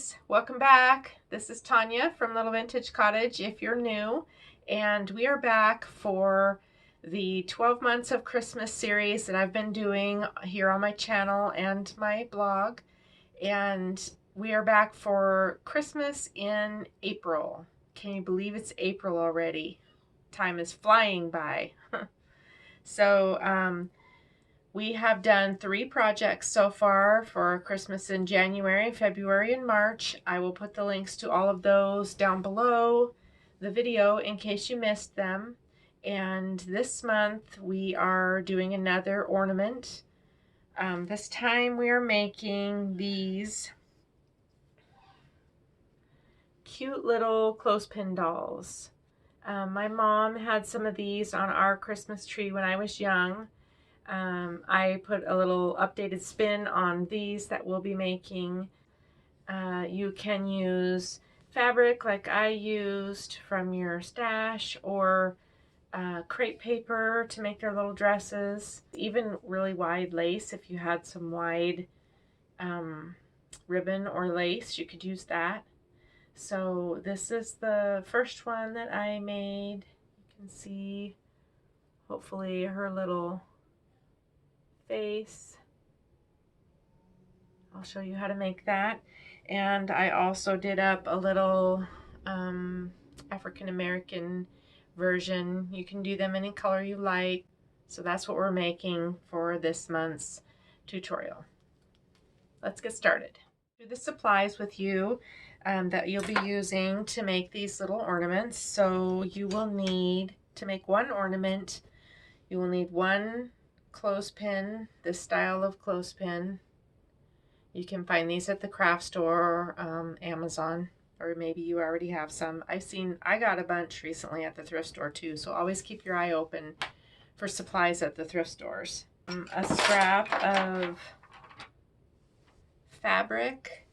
guys, welcome back. This is Tanya from Little Vintage Cottage if you're new, and we are back for the 12 months of Christmas series that I've been doing here on my channel and my blog. And we are back for Christmas in April. Can you believe it's April already? Time is flying by. So we have done 3 projects so far for Christmas in January, February, and March. I will put the links to all of those down below the video in case you missed them. And this month we are doing another ornament. This time we are making these cute little clothespin dolls. My mom had some of these on our Christmas tree when I was young. I put a little updated spin on these that we'll be making. You can use fabric like I used from your stash, or crepe paper to make their little dresses. Even really wide lace, if you had some wide ribbon or lace, you could use that. So this is the first one that I made. You can see hopefully her little face. I'll show you how to make that. And I also did up a little African American version. You can do them any color you like. So that's what we're making for this month's tutorial. Let's get started. Do the supplies with you that you'll be using to make these little ornaments. So you will need, to make one ornament, you will need one clothespin, this style of clothespin. You can find these at the craft store or Amazon, or maybe you already have some. I got a bunch recently at the thrift store too, so always keep your eye open for supplies at the thrift stores. A scrap of fabric,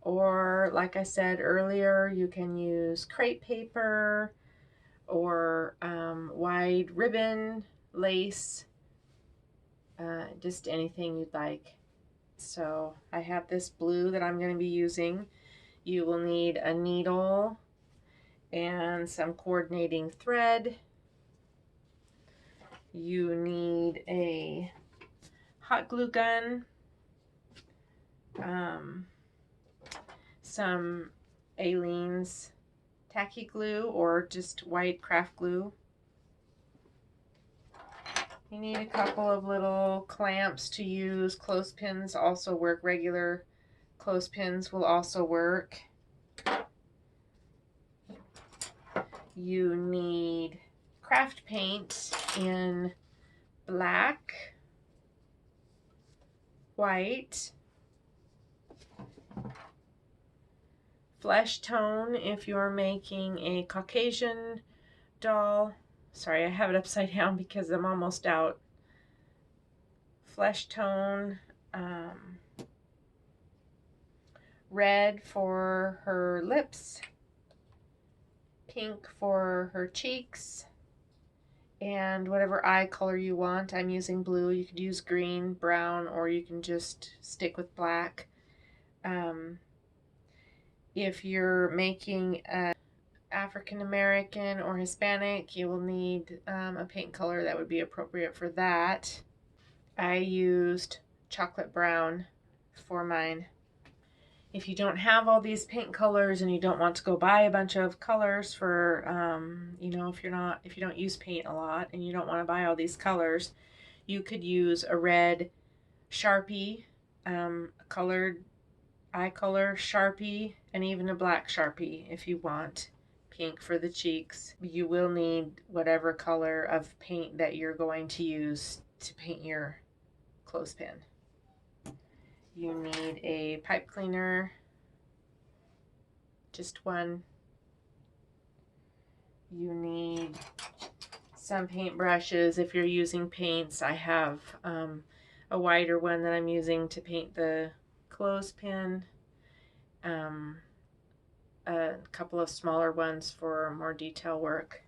or like I said earlier, you can use crepe paper or wide ribbon, lace, just anything you'd like. So I have this blue that I'm going to be using. You will need a needle and some coordinating thread. You need a hot glue gun, some Aleene's tacky glue or just white craft glue. You need a couple of little clamps to use. Clothespins also work. Regular clothespins will also work. You need craft paint in black, white, flesh tone if you're making a Caucasian doll. Sorry, I have it upside down because I'm almost out. Flesh tone, red for her lips, pink for her cheeks, and whatever eye color you want. I'm using blue. You could use green, brown, or you can just stick with black. If you're making a African American or Hispanic, you will need a paint color that would be appropriate for that. I used chocolate brown for mine. If you don't have all these paint colors and you don't want to go buy a bunch of colors for, you know, if you don't use paint a lot and you don't want to buy all these colors, you could use a red Sharpie, a colored eye color Sharpie, and even a black Sharpie if you want. Pink for the cheeks. You will need whatever color of paint that you're going to use to paint your clothespin. You need a pipe cleaner, just one. You need some paint brushes if you're using paints. I have a wider one that I'm using to paint the clothespin. A couple of smaller ones for more detail work.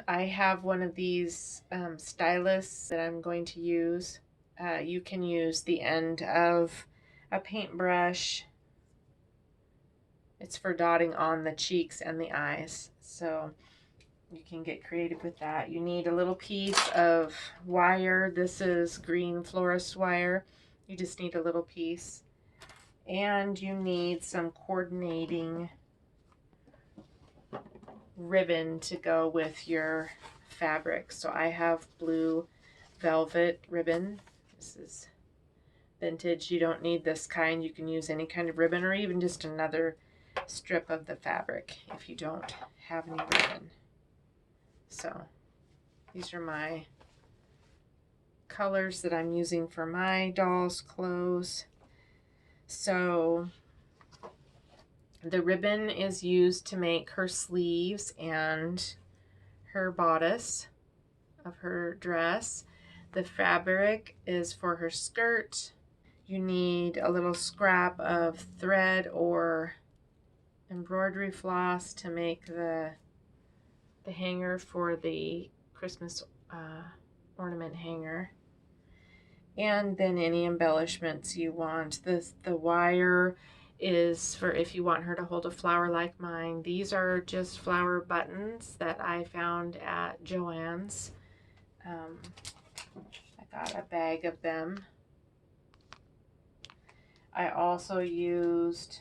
I have one of these stylus that I'm going to use. You can use the end of a paintbrush. It's for dotting on the cheeks and the eyes, so you can get creative with that. You need a little piece of wire. This is green florist wire. You just need a little piece. And you need some coordinating ribbon to go with your fabric. So I have blue velvet ribbon. This is vintage. You don't need this kind. You can use any kind of ribbon or even just another strip of the fabric if you don't have any ribbon. So these are my colors that I'm using for my doll's clothes. So the ribbon is used to make her sleeves and her bodice of her dress. The fabric is for her skirt. You need a little scrap of thread or embroidery floss to make the hanger for the Christmas ornament hanger. And then any embellishments you want. The wire is for if you want her to hold a flower like mine. These are just flower buttons that I found at Joann's. I got a bag of them. I also used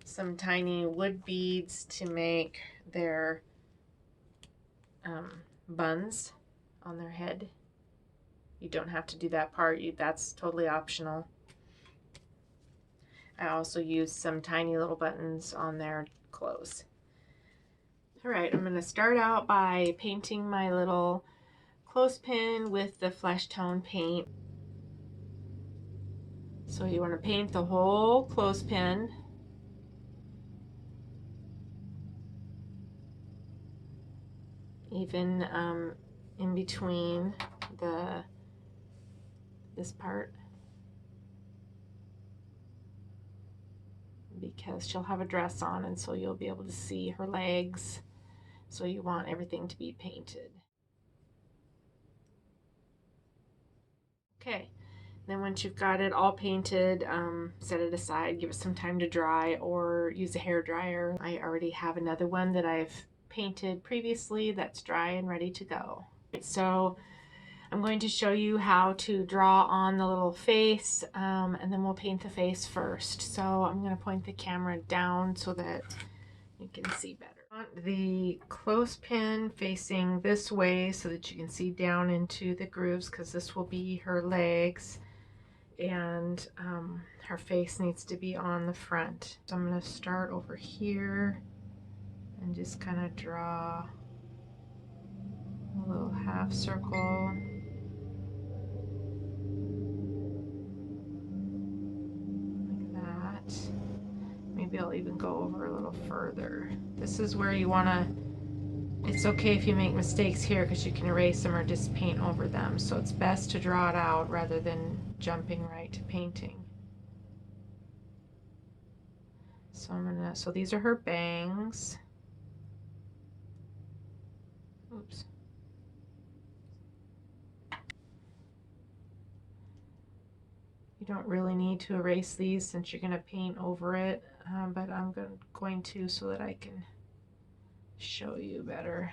some tiny wood beads to make their buns on their head. You don't have to do that part. That's totally optional. I also used some tiny little buttons on their clothes. All right, I'm going to start out by painting my little clothespin with the flesh tone paint. So you want to paint the whole clothespin. Even in between this part, because she'll have a dress on and so you'll be able to see her legs. So you want everything to be painted. Okay, then once you've got it all painted, set it aside, give it some time to dry or use a hair dryer. I already have another one that I've painted previously that's dry and ready to go. So I'm going to show you how to draw on the little face, and then we'll paint the face first. So I'm going to point the camera down so that you can see better. I want the clothespin facing this way so that you can see down into the grooves, because this will be her legs, and her face needs to be on the front. So I'm going to start over here and just kind of draw a little half circle. Maybe I'll even go over a little further. This is where you want to, it's okay if you make mistakes here because you can erase them or just paint over them. So it's best to draw it out rather than jumping right to painting. So so these are her bangs. Oops. You don't really need to erase these since you're going to paint over it, but I'm going to so that I can show you better.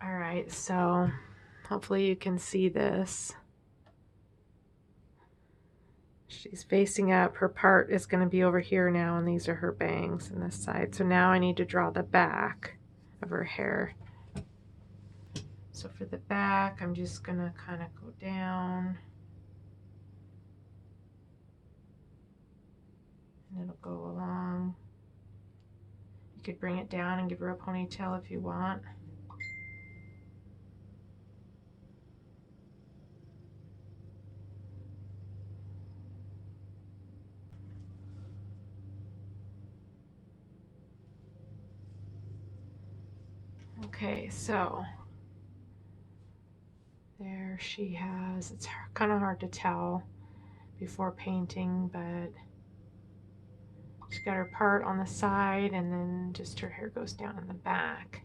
All right, so hopefully you can see this. She's facing up. Her part is going to be over here now, and these are her bangs on this side. So now I need to draw the back of her hair. So for the back, I'm just going to kind of go down. And it'll go along. You could bring it down and give her a ponytail if you want. Okay, so there she has, it's kind of hard to tell before painting, but she's got her part on the side and then just her hair goes down in the back.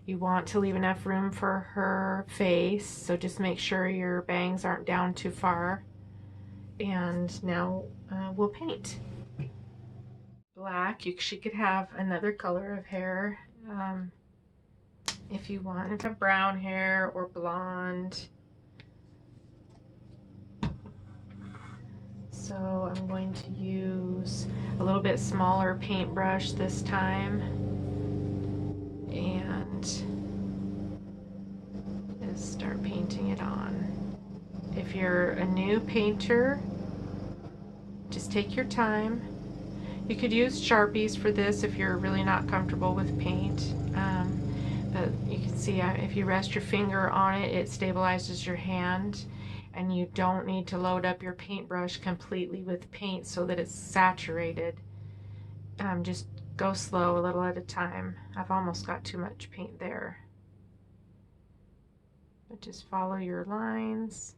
You want to leave enough room for her face, so just make sure your bangs aren't down too far. And now we'll paint. Black, she could have another color of hair if you want. If you have brown hair or blonde. So I'm going to use a little bit smaller paintbrush this time and just start painting it on. If you're a new painter, just take your time. You could use Sharpies for this if you're really not comfortable with paint. But you can see if you rest your finger on it, it stabilizes your hand, and you don't need to load up your paintbrush completely with paint so that it's saturated. Just go slow, a little at a time. I've almost got too much paint there. But just follow your lines.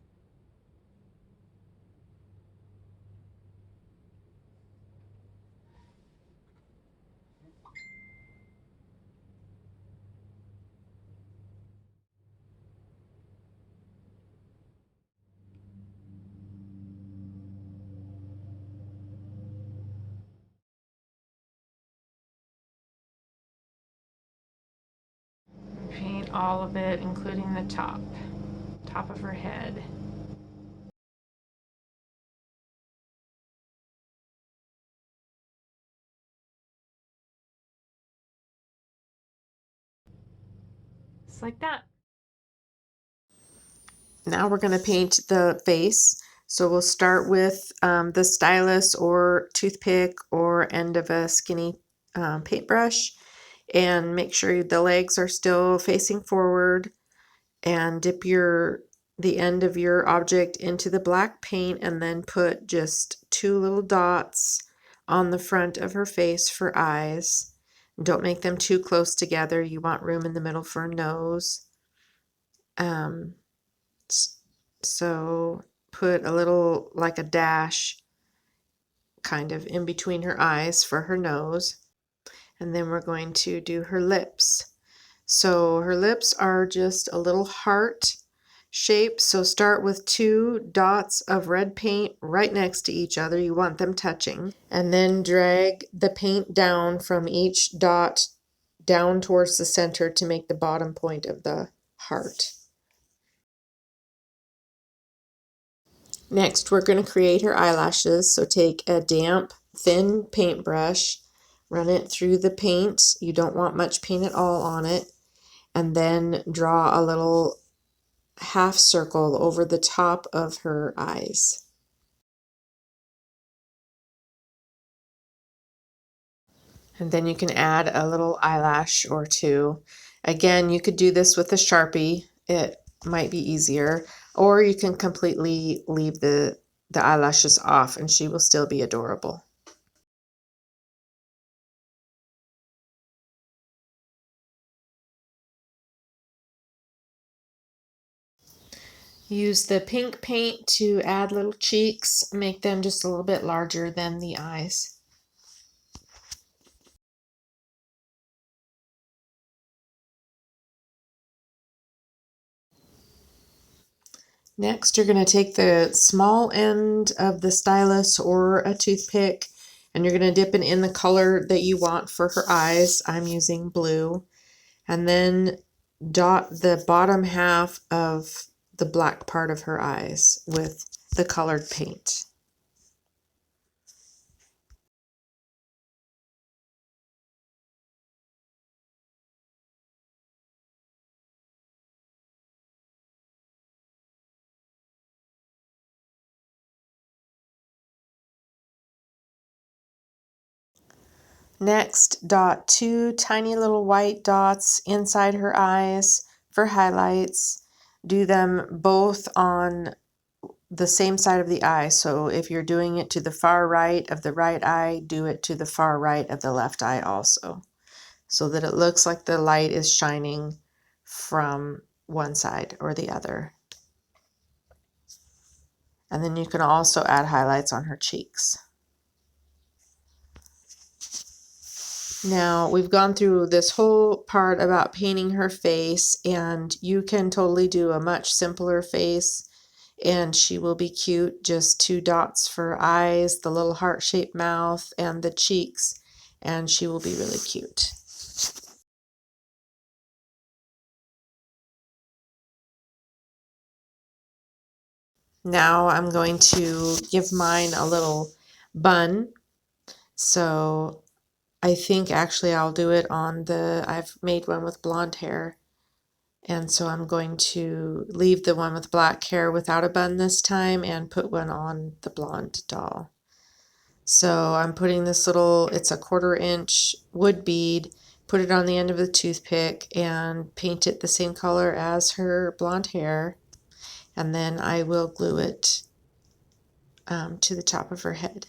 Paint all of it, including the top of her head. Just like that. Now we're going to paint the face. So we'll start with the stylus or toothpick or end of a skinny paintbrush, and make sure the legs are still facing forward, and dip the end of your object into the black paint, and then put just 2 little dots on the front of her face for eyes. Don't make them too close together. You want room in the middle for a nose. So put a little, like a dash kind of in between her eyes for her nose. And then we're going to do her lips. So her lips are just a little heart shape. So start with 2 dots of red paint right next to each other. You want them touching. And then drag the paint down from each dot down towards the center to make the bottom point of the heart. Next, we're going to create her eyelashes. So take a damp, thin paintbrush, run it through the paint. You don't want much paint at all on it. And then draw a little half circle over the top of her eyes. And then you can add a little eyelash or 2. Again, you could do this with a Sharpie. It might be easier. Or you can completely leave the eyelashes off and she will still be adorable. Use the pink paint to add little cheeks, make them just a little bit larger than the eyes. Next, you're going to take the small end of the stylus or a toothpick, and you're going to dip it in the color that you want for her eyes. I'm using blue. And then dot the bottom half of the black part of her eyes with the colored paint. Next, dot 2 tiny little white dots inside her eyes for highlights. Do them both on the same side of the eye. So if you're doing it to the far right of the right eye, do it to the far right of the left eye also, so that it looks like the light is shining from one side or the other. And then you can also add highlights on her cheeks. Now we've gone through this whole part about painting her face, and you can totally do a much simpler face and she will be cute. Just 2 dots for eyes, the little heart-shaped mouth, and the cheeks, and she will be really cute. Now I'm going to give mine a little bun. So I think actually I'll do it on I've made one with blonde hair. And so I'm going to leave the one with black hair without a bun this time and put one on the blonde doll. So I'm putting this little, it's a 1/4 inch wood bead, put it on the end of the toothpick and paint it the same color as her blonde hair. And then I will glue it to the top of her head.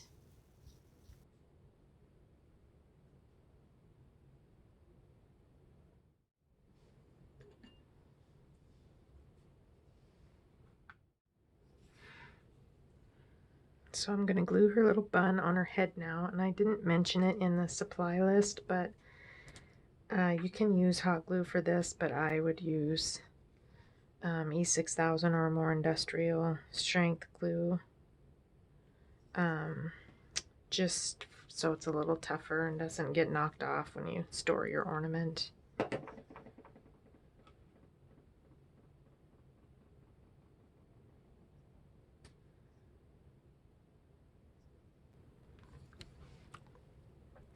So I'm going to glue her little bun on her head now, and I didn't mention it in the supply list, but you can use hot glue for this, but I would use E6000 or more industrial strength glue, just so it's a little tougher and doesn't get knocked off when you store your ornament.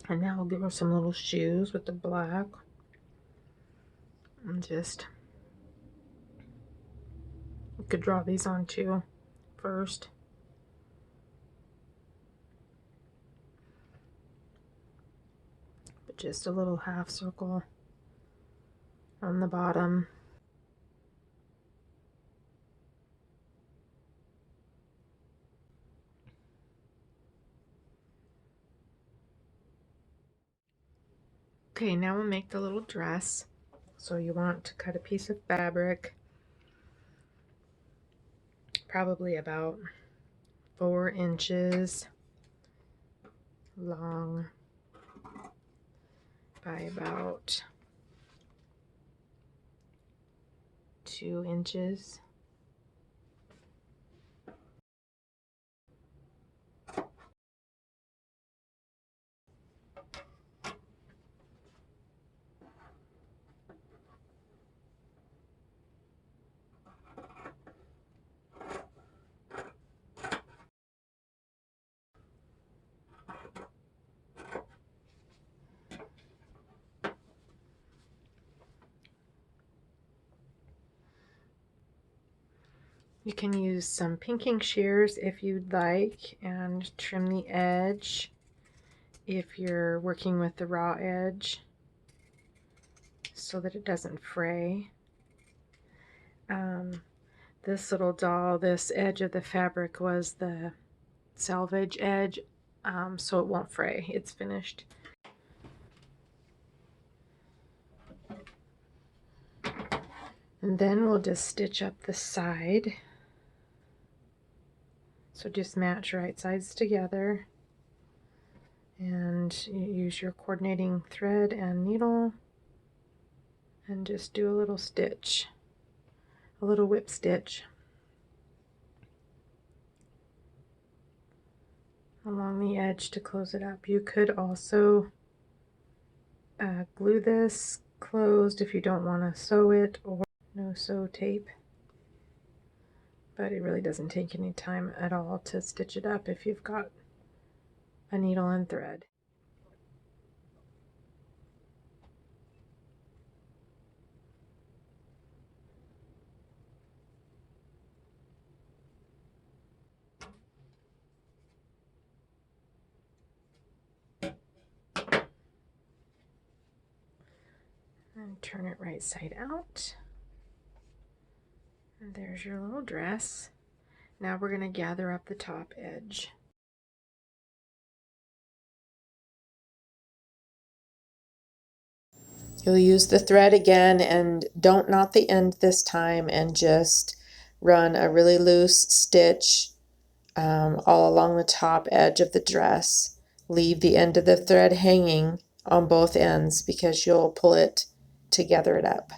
And now I'll give her some little shoes with the black. And just, you could draw these on too first. But just a little half circle on the bottom. Okay, now we'll make the little dress. So you want to cut a piece of fabric, probably about 4 inches long by about 2 inches. You can use some pinking shears if you'd like and trim the edge if you're working with the raw edge so that it doesn't fray. This little doll, this edge of the fabric was the selvage edge, so it won't fray. It's finished. And then we'll just stitch up the side. So just match right sides together and use your coordinating thread and needle and just do a little stitch, a little whip stitch along the edge to close it up. You could also glue this closed if you don't want to sew it, or no sew tape, but it really doesn't take any time at all to stitch it up if you've got a needle and thread. And turn it right side out. And there's your little dress. Now we're going to gather up the top edge. You'll use the thread again, and don't knot the end this time, and just run a really loose stitch all along the top edge of the dress. Leave the end of the thread hanging on both ends because you'll pull it to gather it up.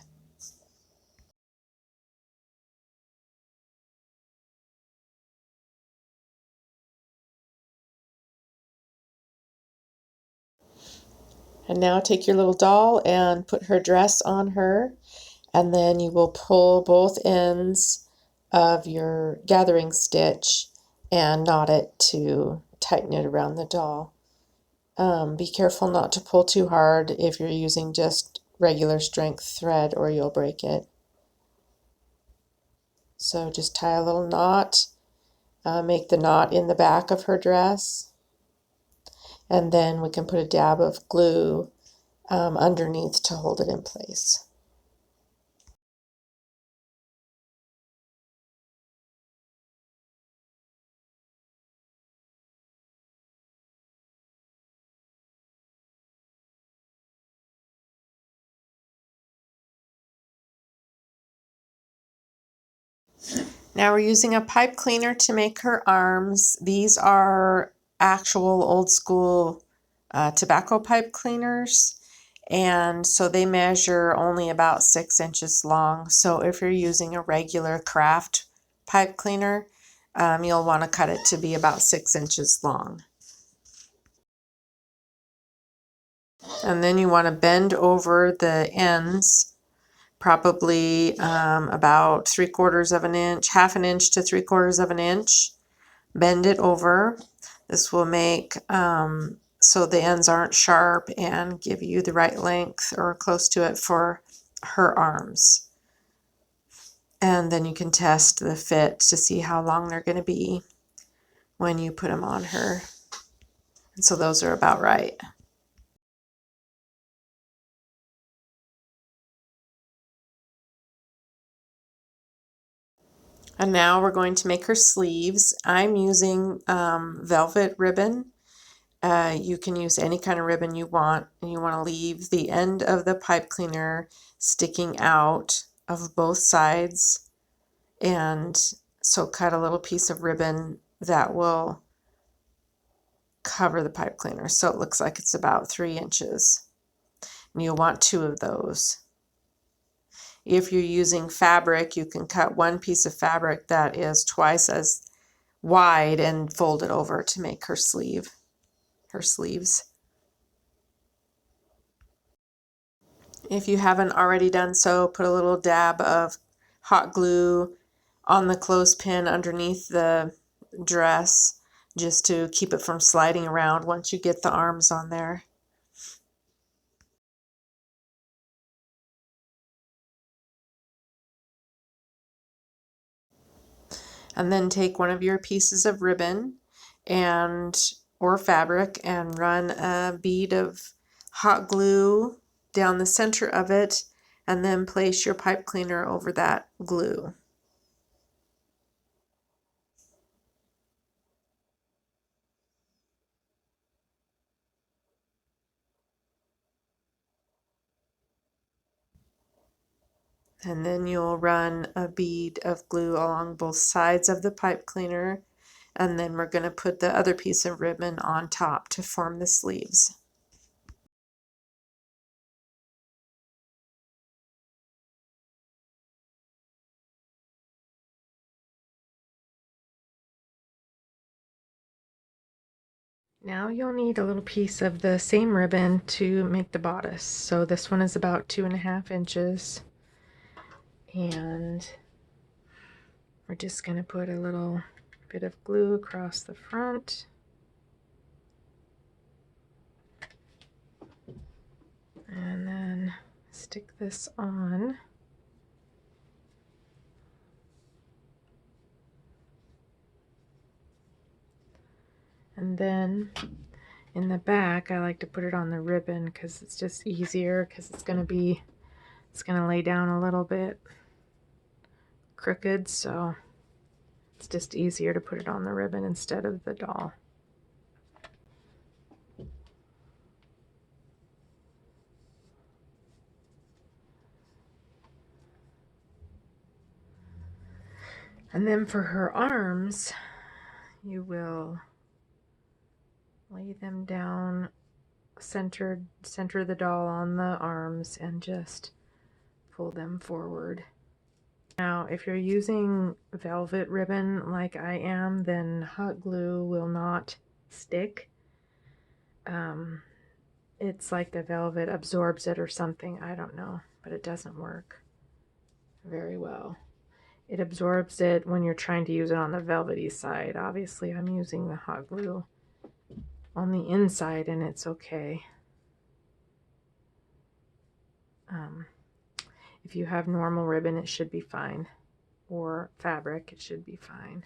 And now take your little doll and put her dress on her, and then you will pull both ends of your gathering stitch and knot it to tighten it around the doll. Be careful not to pull too hard if you're using just regular strength thread, or you'll break it. So just tie a little knot, make the knot in the back of her dress, and then we can put a dab of glue underneath to hold it in place. Now we're using a pipe cleaner to make her arms. These are actual old school tobacco pipe cleaners, and so they measure only about 6 inches long. So if you're using a regular craft pipe cleaner, you'll want to cut it to be about 6 inches long. And then you want to bend over the ends, probably about 3/4 of an inch, half an inch to 3/4 of an inch. Bend it over. This will make so the ends aren't sharp and give you the right length or close to it for her arms. And then you can test the fit to see how long they're going to be when you put them on her. And so those are about right. And now we're going to make her sleeves. I'm using velvet ribbon. You can use any kind of ribbon you want, and you want to leave the end of the pipe cleaner sticking out of both sides. And so cut a little piece of ribbon that will cover the pipe cleaner so it looks like it's about 3 inches. And you'll want 2 of those. If you're using fabric, you can cut one piece of fabric that is twice as wide and fold it over to make her sleeves. If you haven't already done so, put a little dab of hot glue on the clothespin underneath the dress just to keep it from sliding around once you get the arms on there. And then take one of your pieces of ribbon and or fabric and run a bead of hot glue down the center of it, and then place your pipe cleaner over that glue. And then you'll run a bead of glue along both sides of the pipe cleaner, and then we're going to put the other piece of ribbon on top to form the sleeves. Now you'll need a little piece of the same ribbon to make the bodice. So this one is about 2.5 inches, and we're just going to put a little bit of glue across the front. And then stick this on. And then in the back, I like to put it on the ribbon because it's just easier, because it's going to lay down a little bit crooked, so it's just easier to put it on the ribbon instead of the doll. And then for her arms, you will lay them down, center the doll on the arms, and just pull them forward. Now, if you're using velvet ribbon like I am, then hot glue will not stick. it's like the velvet absorbs it or something. I don't know, but it doesn't work very well. It absorbs it when you're trying to use it on the velvety side. Obviously, I'm using the hot glue on the inside and it's okay. If you have normal ribbon, it should be fine, or fabric, it should be fine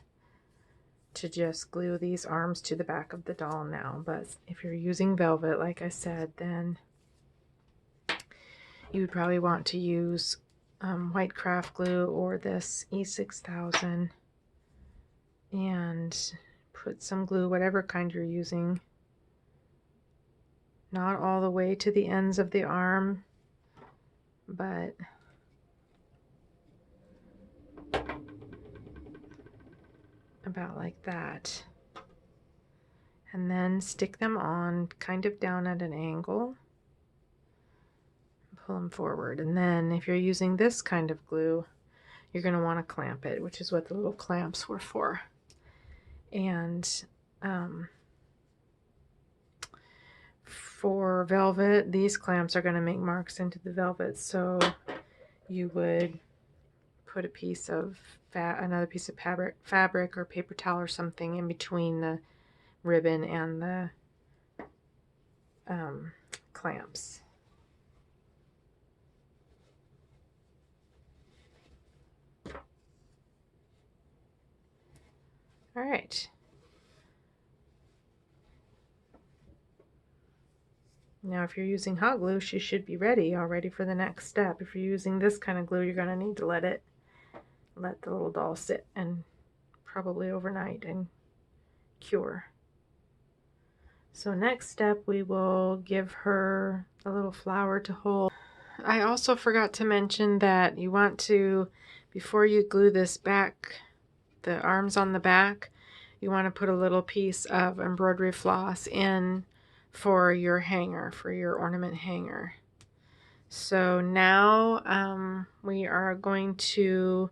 to just glue these arms to the back of the doll now. But if you're using velvet, like I said, then you would probably want to use white craft glue or this E6000 and put some glue, whatever kind you're using, not all the way to the ends of the arm, but about like that. And then stick them on kind of down at an angle. Pull them forward. And then if you're using this kind of glue, you're going to want to clamp it, which is what the little clamps were for. And for velvet, these clamps are going to make marks into the velvet, so you would put a piece of another piece of fabric or paper towel or something in between the ribbon and the clamps. All right. Now if you're using hot glue, she should be ready already for the next step. If you're using this kind of glue, you're going to need to let the little doll sit and probably overnight and cure. So next step, we will give her a little flower to hold. I also forgot to mention that you want to, before you glue this back, the arms on the back, you want to put a little piece of embroidery floss in for your hanger, for your ornament hanger. So now we are going to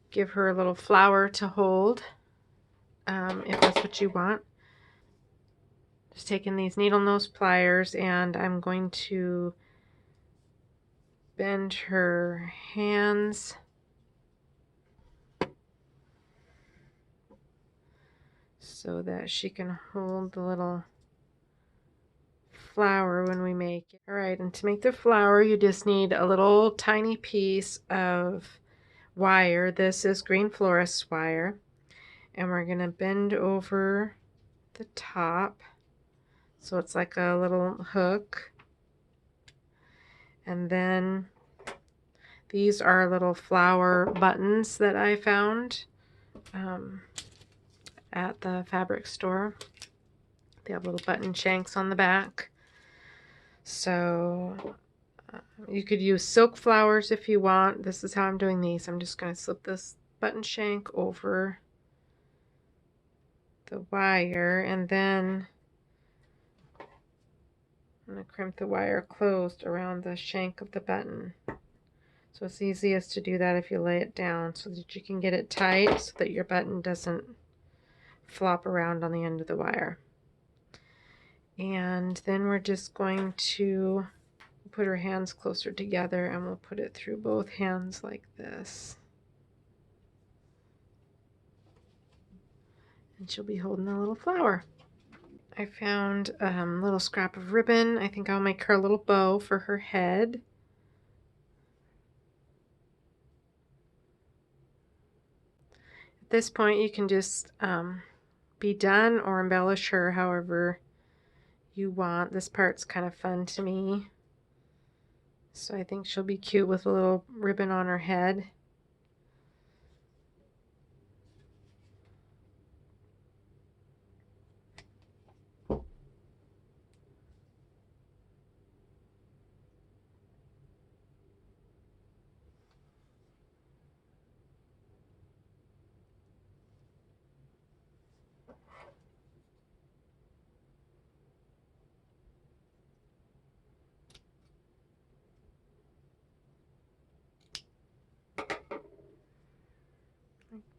give her a little flower to hold, if that's what you want. Just taking these needle nose pliers, and I'm going to bend her hands so that she can hold the little flower when we make it. All right, and to make the flower, you just need a little tiny piece of wire. This is green florist wire, and we're going to bend over the top so it's like a little hook. And then these are little flower buttons that I found at the fabric store. They have little button shanks on the back. So you could use silk flowers if you want. This is how I'm doing these. I'm just going to slip this button shank over the wire, and then I'm going to crimp the wire closed around the shank of the button. So it's easiest to do that if you lay it down so that you can get it tight so that your button doesn't flop around on the end of the wire. And then we're just going to put her hands closer together, and we'll put it through both hands like this. And she'll be holding a little flower. I found a little scrap of ribbon. I think I'll make her a little bow for her head. At this point, you can just be done or embellish her however you want. This part's kind of fun to me. So I think she'll be cute with a little ribbon on her head.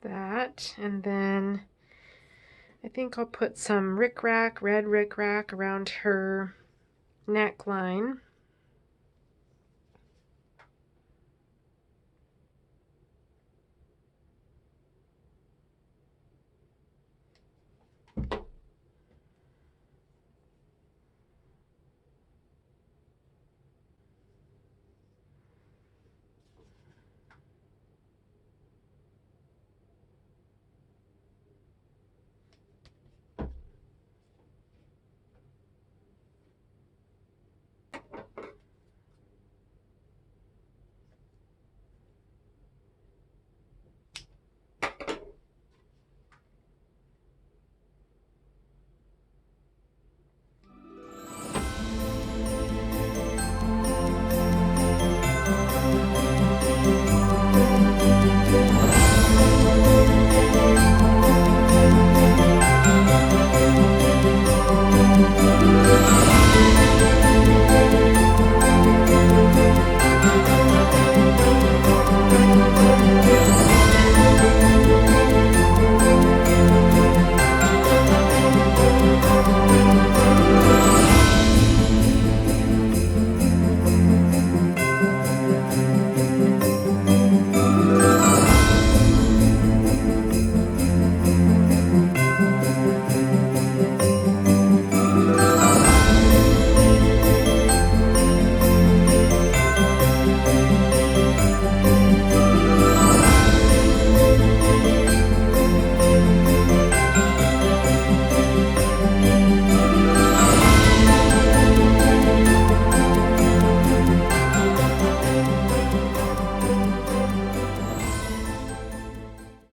That, and then I think I'll put some red rickrack around her neckline.